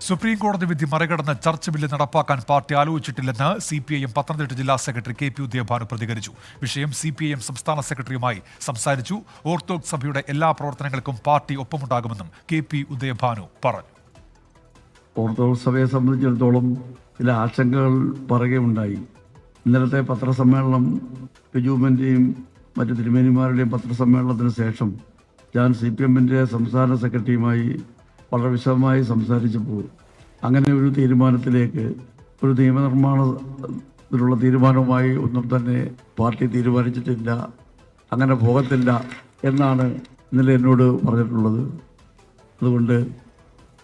Supreme കോടതി വിധി മറികടന്ന് ചർച്ച് ബില്ല് നടപ്പാക്കാൻ പാർട്ടി ആലോചിച്ചിട്ടില്ലെന്ന് CPIM പത്തനംതിട്ട ജില്ലാ സെക്രട്ടറി KP ഉദയഭാനു പ്രതികരിച്ചു. വിഷയം CPIM സംസ്ഥാന സെക്രട്ടറിയുമായി സംസാരിച്ചു. ഓർത്തഡോക്സ് സഭയുടെ എല്ലാ പ്രവർത്തനങ്ങൾക്കും പാർട്ടി ഒപ്പമുണ്ടാകുമെന്നും KP ഉദയഭാനു പറഞ്ഞു. ഓർത്തഡോക്സ് സഭയെ സംബന്ധിച്ചിടത്തോളം ചില ആശങ്കകൾ പറയുകയുണ്ടായി. ഇന്നലത്തെ പത്രസമ്മേളനം ബിജുവിൻ്റെയും മറ്റ് തിരുമേനിമാരുടെയും പത്രസമ്മേളനത്തിന് ശേഷം ഞാൻ CPMൻ്റെ സംസ്ഥാന സെക്രട്ടറിയുമായി വളരെ വിശദമായി സംസാരിച്ചപ്പോൾ അങ്ങനെ ഒരു തീരുമാനത്തിലേക്ക് ഒരു നിയമനിർമ്മാണത്തിലുള്ള തീരുമാനവുമായി ഒന്നും തന്നെ പാർട്ടി തീരുമാനിച്ചിട്ടില്ല, അങ്ങനെ പോകത്തില്ല എന്നാണ് ഇന്നലെ എന്നോട് പറഞ്ഞിട്ടുള്ളത്. അതുകൊണ്ട്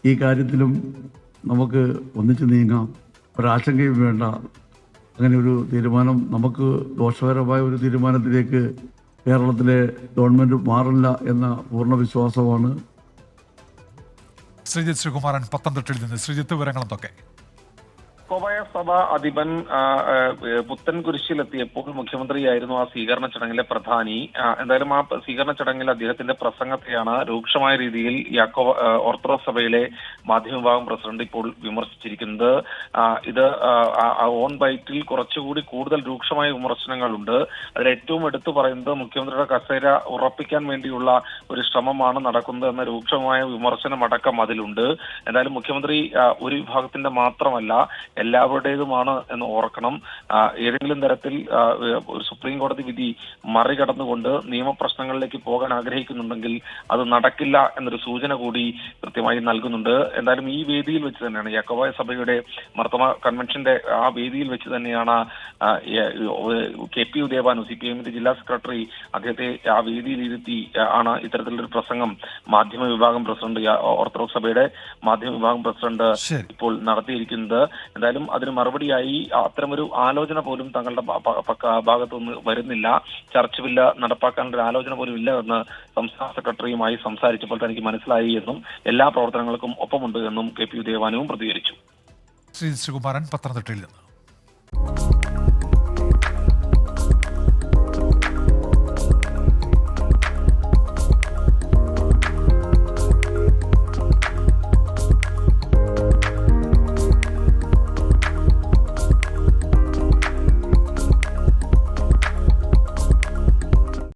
ഈ കാര്യത്തിലും നമുക്ക് ഒന്നിച്ച് നീങ്ങാം, ഒരാശങ്കയും വേണ്ട. അങ്ങനെ ഒരു തീരുമാനം നമുക്ക് ദോഷകരമായ ഒരു തീരുമാനത്തിലേക്ക് കേരളത്തിലെ ഗവൺമെൻറ് മാറില്ല എന്ന പൂർണ്ണ വിശ്വാസമാണ്. ശ്രീജിത്ത് ശ്രീകുമാരൻ പത്തനംതിട്ടയിൽ നിന്ന്. ശ്രീജിത്ത്, വിവരങ്ങൾ എന്തൊക്കെ? യാക്കോബായ സഭ അധിപൻ പുത്തൻകുരിശിലെത്തിയപ്പോൾ മുഖ്യമന്ത്രിയായിരുന്നു ആ സ്വീകരണ ചടങ്ങിലെ പ്രധാനി. എന്തായാലും ആ സ്വീകരണ ചടങ്ങിൽ അദ്ദേഹത്തിന്റെ പ്രസംഗത്തെയാണ് രൂക്ഷമായ രീതിയിൽ ഓർത്തഡോക്സ് സഭയിലെ മാധ്യമവിഭാഗം പ്രസിഡന്റ് ഇപ്പോൾ വിമർശിച്ചിരിക്കുന്നത്. ഇത് ഓൺ ബൈറ്റിൽ കുറച്ചുകൂടി കൂടുതൽ രൂക്ഷമായ വിമർശനങ്ങളുണ്ട്. അതിൽ ഏറ്റവും എടുത്തു പറയുന്നത് മുഖ്യമന്ത്രിയുടെ കസേര ഉറപ്പിക്കാൻ വേണ്ടിയുള്ള ഒരു ശ്രമമാണ് നടക്കുന്നത് എന്ന രൂക്ഷമായ വിമർശനമടക്കം അതിലുണ്ട്. എന്തായാലും മുഖ്യമന്ത്രി ഒരു വിഭാഗത്തിന്റെ മാത്രമല്ല, എല്ലാവരുടേതുമാണ് എന്ന് ഓർക്കണം. ഏതെങ്കിലും തരത്തിൽ ഒരു സുപ്രീം കോടതി വിധി മറികടന്നുകൊണ്ട് നിയമപ്രശ്നങ്ങളിലേക്ക് പോകാൻ ആഗ്രഹിക്കുന്നുണ്ടെങ്കിൽ അത് നടക്കില്ല എന്നൊരു സൂചന കൂടി കൃത്യമായി നൽകുന്നുണ്ട്. എന്തായാലും ഈ വേദിയിൽ വെച്ച് തന്നെയാണ്, യാക്കോബായ സഭയുടെ മർത്തമ കൺവെൻഷന്റെ ആ വേദിയിൽ വെച്ച് തന്നെയാണ് KP ഉദയഭാനു, CPIMന്റെ ജില്ലാ സെക്രട്ടറി, അദ്ദേഹത്തെ ആ വേദിയിൽ ഇരുത്തി ആണ് ഇത്തരത്തിലൊരു പ്രസംഗം മാധ്യമ വിഭാഗം പ്രസിഡന്റ്, ഓർത്തഡോക്സ് സഭയുടെ മാധ്യമ വിഭാഗം പ്രസിഡന്റ് ഇപ്പോൾ നടത്തിയിരിക്കുന്നത്. എന്തായാലും അതിന് മറുപടിയായി അത്തരമൊരു ആലോചന പോലും തങ്ങളുടെ ഭാഗത്തുനിന്ന് വരുന്നില്ല. ചർച്ച് ബില്ല് നടപ്പാക്കാനുള്ള ആലോചന പോലും ഇല്ല എന്ന് സംസ്ഥാന സെക്രട്ടറിയുമായി സംസാരിച്ചപ്പോൾ തനിക്ക് മനസ്സിലായി എന്നും എല്ലാ പ്രവർത്തനങ്ങൾക്കും ഒപ്പമുണ്ട് എന്നും KP ഉദയഭാനുവും പ്രതികരിച്ചു. ശ്രീ ശ്രീകുമാരൻ പത്തനംതിട്ടയിൽ നിന്ന്.